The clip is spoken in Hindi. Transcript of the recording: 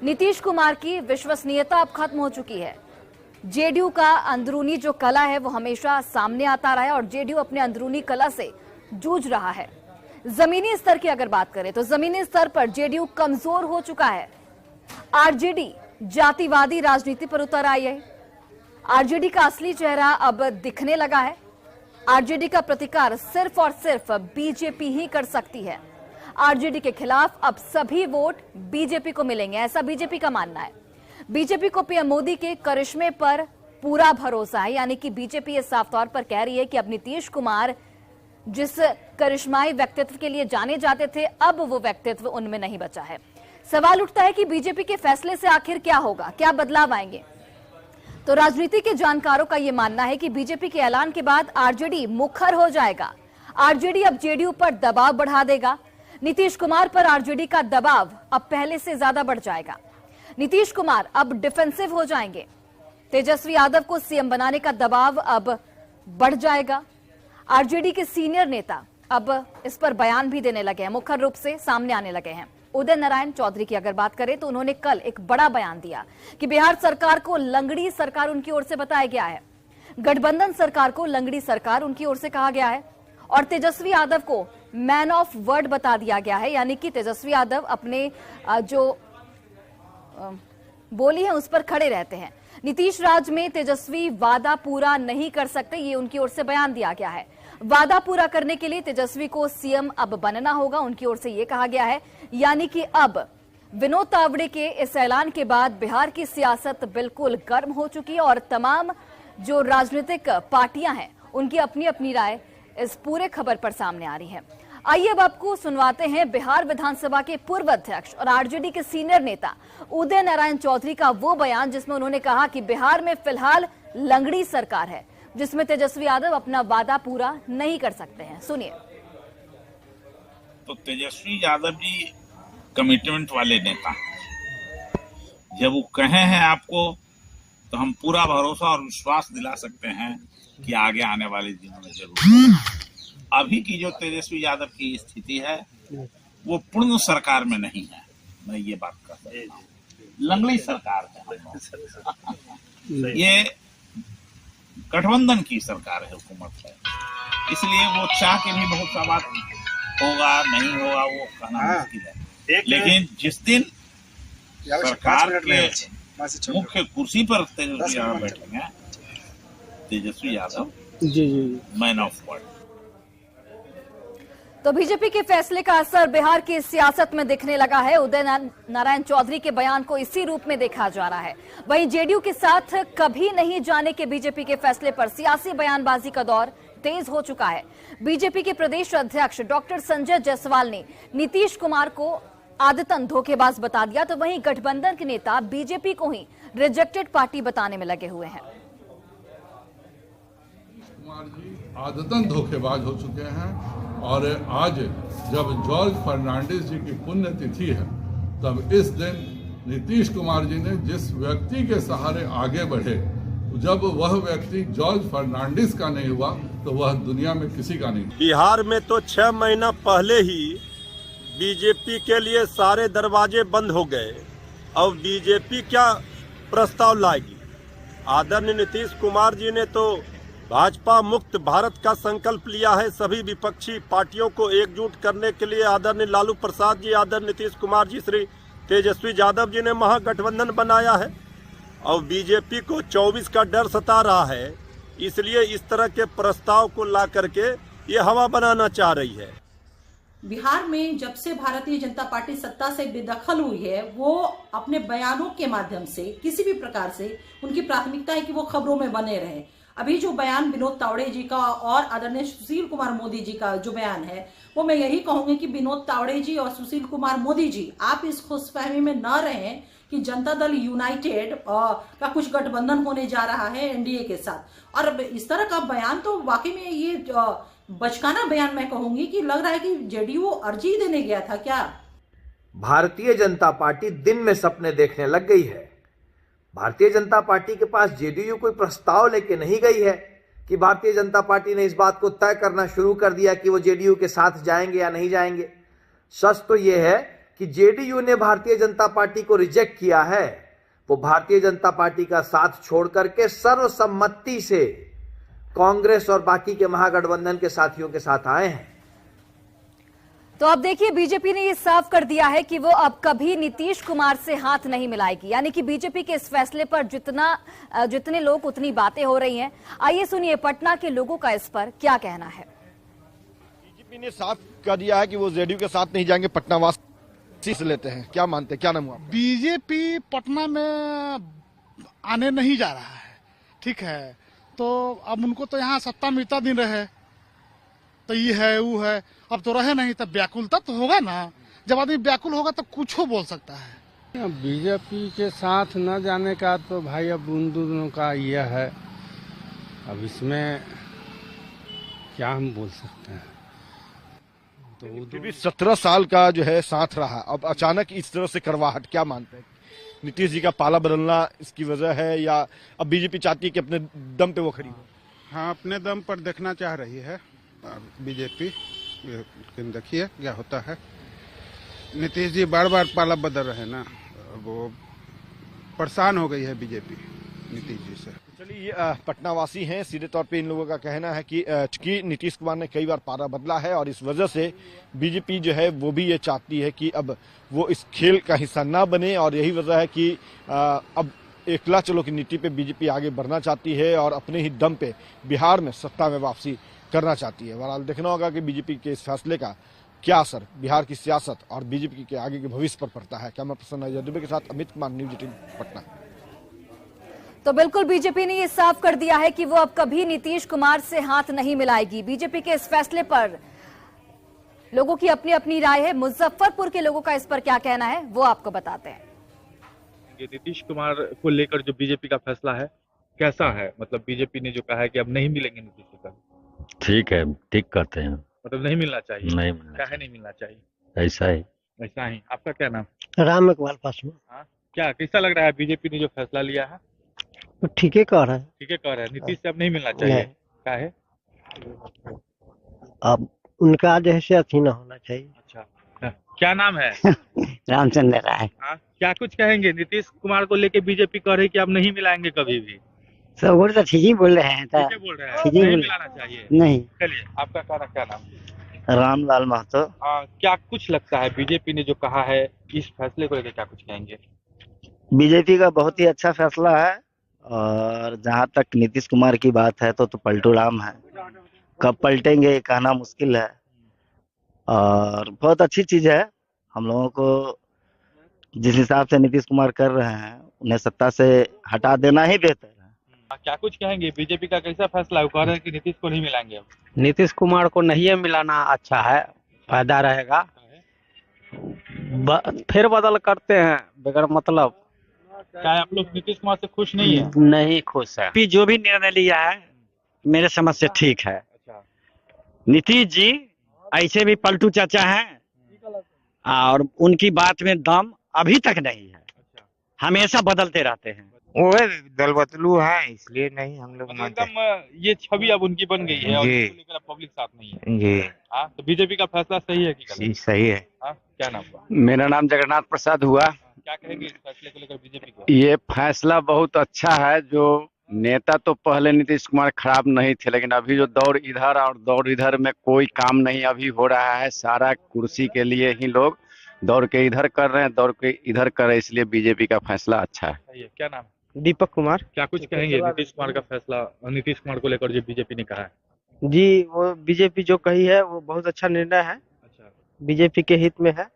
नीतीश कुमार की विश्वसनीयता अब खत्म हो चुकी है। जेडीयू का अंदरूनी जो कला है वो हमेशा सामने आता रहा है और जेडीयू अपने अंदरूनी कला से जूझ रहा है। जमीनी स्तर की अगर बात करें तो जमीनी स्तर पर जेडीयू कमजोर हो चुका है। आरजेडी जातिवादी राजनीति पर उतर आई है। आरजेडी का असली चेहरा अब दिखने लगा है। आरजेडी का प्रतिकार सिर्फ और सिर्फ बीजेपी ही कर सकती है। आरजेडी के खिलाफ अब सभी वोट बीजेपी को मिलेंगे, ऐसा बीजेपी का मानना है। बीजेपी को पीएम मोदी के करिश्मे पर पूरा भरोसा है, यानी कि बीजेपी ये साफ तौर पर कह रही है कि अब नीतीश कुमार जिस करिश्माई व्यक्तित्व के लिए जाने जाते थे, अब वो व्यक्तित्व उनमें नहीं बचा है। सवाल उठता है कि बीजेपी के फैसले से आखिर क्या होगा, क्या बदलाव आएंगे? तो राजनीति के जानकारों का यह मानना है कि बीजेपी के ऐलान के बाद आरजेडी मुखर हो जाएगा। आरजेडी अब जेडीयू पर दबाव बढ़ा देगा। नीतीश कुमार पर आरजेडी का दबाव अब पहले से ज्यादा बढ़ जाएगा। नीतीश कुमार अब डिफेंसिव हो जाएंगे। तेजस्वी यादव को सीएम बनाने का दबाव अब बढ़ जाएगा। आरजेडी के सीनियर नेता अब इस पर बयान भी देने लगे हैं, मुखर रूप से सामने आने लगे हैं। उदय नारायण चौधरी की अगर बात करें तो उन्होंने कल एक बड़ा बयान दिया कि बिहार सरकार को लंगड़ी सरकार उनकी ओर से बताया गया है। गठबंधन सरकार को लंगड़ी सरकार उनकी ओर से कहा गया है और तेजस्वी यादव को मैन ऑफ वर्ड बता दिया गया है, यानी कि तेजस्वी यादव अपने जो बोली है उस पर खड़े रहते हैं। नीतीश राज में तेजस्वी वादा पूरा नहीं कर सकते, ये उनकी ओर से बयान दिया गया है। वादा पूरा करने के लिए तेजस्वी को सीएम अब बनना होगा, उनकी ओर से यह कहा गया है। यानी कि अब विनोद तावड़े के इस ऐलान के बाद बिहार की सियासत बिल्कुल गर्म हो चुकी है और तमाम जो राजनीतिक पार्टियां हैं उनकी अपनी अपनी राय इस पूरे खबर पर सामने आ रही है। आइए अब आपको सुनवाते हैं बिहार विधानसभा के पूर्व अध्यक्ष और आरजेडी के सीनियर नेता उदय नारायण चौधरी का वो बयान जिसमें उन्होंने कहा कि बिहार में फिलहाल लंगड़ी सरकार है, जिसमें तेजस्वी यादव अपना वादा पूरा नहीं कर सकते हैं। सुनिए। तो तेजस्वी यादव जी कमिटमेंट वाले नेता, जब वो कहे हैं आपको तो हम पूरा भरोसा और विश्वास दिला सकते हैं कि आगे आने वाले दिनों में जरूर। अभी की जो तेजस्वी यादव की स्थिति है वो पूर्ण सरकार में नहीं है, मैं ये बात कर सकता हूँ, लंगड़ी सरकार है। ये गठबंधन की सरकार है, हुकूमत है, इसलिए वो चाह के भी बहुत सा बात होगा नहीं होगा वो कहना मुश्किल है। लेकिन जिस दिन सरकार के मुख्य कुर्सी पर तेजस्वी यादव बैठेंगे, Tejashwi Yadav man of word. तो बीजेपी के फैसले का असर बिहार की सियासत में दिखने लगा है। उदय नारायण चौधरी के बयान को इसी रूप में देखा जा रहा है। वहीं जेडीयू के साथ कभी नहीं जाने के बीजेपी के फैसले पर सियासी बयानबाजी का दौर तेज हो चुका है। बीजेपी के प्रदेश अध्यक्ष डॉक्टर संजय जायसवाल ने नीतीश कुमार को आदतन धोखेबाज बता दिया, तो वहीं गठबंधन के नेता बीजेपी को ही रिजेक्टेड पार्टी बताने में लगे हुए हैं। कुमार जी आदतन धोखेबाज हो चुके हैं और आज जब जॉर्ज फर्नांडिस जी की पुण्यतिथि है तब इस दिन नीतीश कुमार जी ने जिस व्यक्ति के सहारे आगे बढ़े, जब वह व्यक्ति जॉर्ज फर्नांडिस का नहीं हुआ तो वह दुनिया में किसी का नहीं। बिहार में तो 6 महीना पहले ही बीजेपी के लिए सारे दरवाजे बंद हो गए। अब बीजेपी क्या प्रस्ताव लाएगी? आदरणीय नीतीश कुमार जी ने तो भाजपा मुक्त भारत का संकल्प लिया है। सभी विपक्षी पार्टियों को एकजुट करने के लिए आदरणीय लालू प्रसाद जी, आदरणीय नीतीश कुमार जी, श्री तेजस्वी यादव जी ने महागठबंधन बनाया है और बीजेपी को 24 का डर सता रहा है, इसलिए इस तरह के प्रस्ताव को ला करके ये हवा बनाना चाह रही है। बिहार में जब से भारतीय जनता पार्टी सत्ता से बेदखल हुई है, वो अपने बयानों के माध्यम से किसी भी प्रकार से उनकी प्राथमिकता है कि वो खबरों में बने रहे। अभी जो बयान विनोद तावड़े जी का और आदरणीय सुशील कुमार मोदी जी का जो बयान है, वो मैं यही कहूंगी कि विनोद तावड़े जी और सुशील कुमार मोदी जी, आप इस खुशफहमी में न रहें कि जनता दल यूनाइटेड का कुछ गठबंधन होने जा रहा है एनडीए के साथ। और इस तरह का बयान तो वाकई में ये बचकाना बयान मैं कहूंगी कि लग रहा है कि जेडीयू अर्जी देने गया था क्या। भारतीय जनता पार्टी दिन में सपने देखने लग गई है। भारतीय जनता पार्टी के पास जेडीयू कोई प्रस्ताव लेके नहीं गई है कि भारतीय जनता पार्टी ने इस बात को तय करना शुरू कर दिया कि वो जेडीयू के साथ जाएंगे या नहीं जाएंगे। सच तो यह है कि जेडीयू ने भारतीय जनता पार्टी को रिजेक्ट किया है, वो भारतीय जनता पार्टी का साथ छोड़ करके सर्वसम्मति से कांग्रेस और बाकी के महागठबंधन के साथियों के साथ आए हैं। तो अब देखिए, बीजेपी ने ये साफ कर दिया है कि वो अब कभी नीतीश कुमार से हाथ नहीं मिलाएगी। यानी कि बीजेपी के इस फैसले पर जितने लोग उतनी बातें हो रही हैं। आइए सुनिए पटना के लोगों का इस पर क्या कहना है। बीजेपी ने साफ कर दिया है कि वो जेडीयू के साथ नहीं जाएंगे, पटना वासी से लेते हैं। क्या मानते हैं, क्या नाम हुआ? बीजेपी पटना में आने नहीं जा रहा है, ठीक है। तो अब उनको तो यहाँ सत्ता में इतना दिन रहे, तो ये है वो है, अब तो रहे नहीं, तब व्याकुलता तो होगा ना। जब आदमी व्याकुल होगा तो कुछ हो बोल सकता है। बीजेपी के साथ न जाने का तो भाई अब उन दोनों का यह है, अब इसमें क्या हम बोल सकते हैं। तो फिर भी 17 साल का जो है साथ रहा, अब अचानक इस तरह से करवाहट, क्या मानते हैं? नीतीश जी का पाला बदलना इसकी वजह है, या अब बीजेपी चाहती है कि अपने दम पे वो खड़ी हो? हाँ, अपने दम पर देखना चाह रही है बीजेपी, लेकिन देखिए क्या होता है। नीतीश जी बार बार पाला बदल रहे हैं ना, वो परेशान हो गई है बीजेपी नीतीश जी से। चलिए, ये पटना वासी हैं, सीधे तौर पे इन लोगों का कहना है कि चूंकि नीतीश कुमार ने कई बार पारा बदला है और इस वजह से बीजेपी जो है वो भी ये चाहती है कि अब वो इस खेल का हिस्सा ना बने, और यही वजह है कि अब एकला चलो की नीति पे बीजेपी आगे बढ़ना चाहती है और अपने ही दम पे बिहार में सत्ता में वापसी करना चाहती है। बहरहाल देखना होगा कि बीजेपी के इस फैसले का क्या असर बिहार की सियासत और बीजेपी के आगे के भविष्य पर पड़ता है। कैमरा पर्सन अजय दुबे के साथ अमित कुमार, न्यूज 18 पटना। तो बिल्कुल बीजेपी ने ये साफ कर दिया है कि वो अब कभी नीतीश कुमार से हाथ नहीं मिलाएगी। बीजेपी के इस फैसले पर लोगों की अपनी अपनी राय है। मुजफ्फरपुर के लोगों का इस पर क्या कहना है वो आपको बताते हैं। नीतीश कुमार को लेकर जो बीजेपी का फैसला है कैसा है? मतलब बीजेपी ने जो कहा है कि अब नहीं मिलेंगे नीतीश कुमार, ठीक है, ठीक करते हैं। मतलब नहीं मिलना चाहिए? नहीं मिलना क्या है नहीं मिलना चाहिए? ऐसा ही। ऐसा ही। आपका क्या नाम? राम इकबाल पासवान। हाँ, क्या कैसा लग रहा है बीजेपी ने जो फैसला लिया है? तो ठीक है कह रहा है। ठीक है कह रहा है, नीतीश से अब नहीं मिलना चाहिए। क्या है? अब उनका जैसे अथी ना होना चाहिए। अच्छा, क्या नाम है? रामचंद्र राय। हाँ, क्या कुछ कहेंगे? नीतीश कुमार को लेके बीजेपी कह रही है कि अब नहीं मिलाएंगे कभी भी। सब बोल तो ठीक ही बोल रहे हैं। ठीक है बोल रहे हैं, ठीक ही नहीं बोल मिलाना चाहिए। नहीं। चलिए, आपका क्या नाम? रामलाल महतो। क्या कुछ लगता है बीजेपी ने जो कहा है इस फैसले को लेकर क्या कुछ कहेंगे? बीजेपी का बहुत ही अच्छा फैसला है, और जहाँ तक नीतीश कुमार की बात है तो पलटू राम है, कब पलटेंगे ये कहना मुश्किल है। और बहुत अच्छी चीज है, हम लोगों को जिस हिसाब से नीतीश कुमार कर रहे हैं उन्हें सत्ता से हटा देना ही बेहतर है। क्या कुछ कहेंगे? बीजेपी का कैसा फैसला है? वो कह रहे हैं कि नीतीश को नहीं मिलाएंगे अब। नीतीश कुमार को नहीं मिलाना अच्छा है, फायदा रहेगा। फिर बदल करते हैं बगैर मतलब। क्या आप लोग नीतीश कुमार से खुश नहीं है? नहीं खुश है। जो भी निर्णय लिया है मेरे समझ से ठीक है। नीतीश जी ऐसे भी पलटू चाचा हैं, और उनकी बात में दम अभी तक नहीं है, हमेशा बदलते रहते हैं। वो दल बदलू है, इसलिए नहीं हम लोग मानते। ये छवि अब उनकी बन गई है और इसको लेकर पब्लिक साथ नहीं है जी। हाँ, तो बीजेपी का फैसला सही है कि गलत? सही है। हाँ, क्या नाम हुआ? मेरा नाम जगन्नाथ प्रसाद हुआ। क्या कहेंगे इस फैसले को लेकर बीजेपी को? ये फैसला बहुत अच्छा है। जो नेता तो पहले नीतीश कुमार खराब नहीं थे, लेकिन अभी जो दौड़ इधर और दौड़ इधर में कोई काम नहीं अभी हो रहा है। सारा कुर्सी के लिए ही लोग दौड़ के इधर कर रहे हैं, दौड़ के इधर कर रहे हैं, इसलिए बीजेपी का फैसला अच्छा है। क्या नाम? दीपक कुमार। क्या कुछ कहेंगे नीतीश कुमार का फैसला, नीतीश कुमार को लेकर जो बीजेपी ने कहा है? जी, वो बीजेपी जो कही है वो बहुत अच्छा निर्णय है। अच्छा, बीजेपी के हित में है।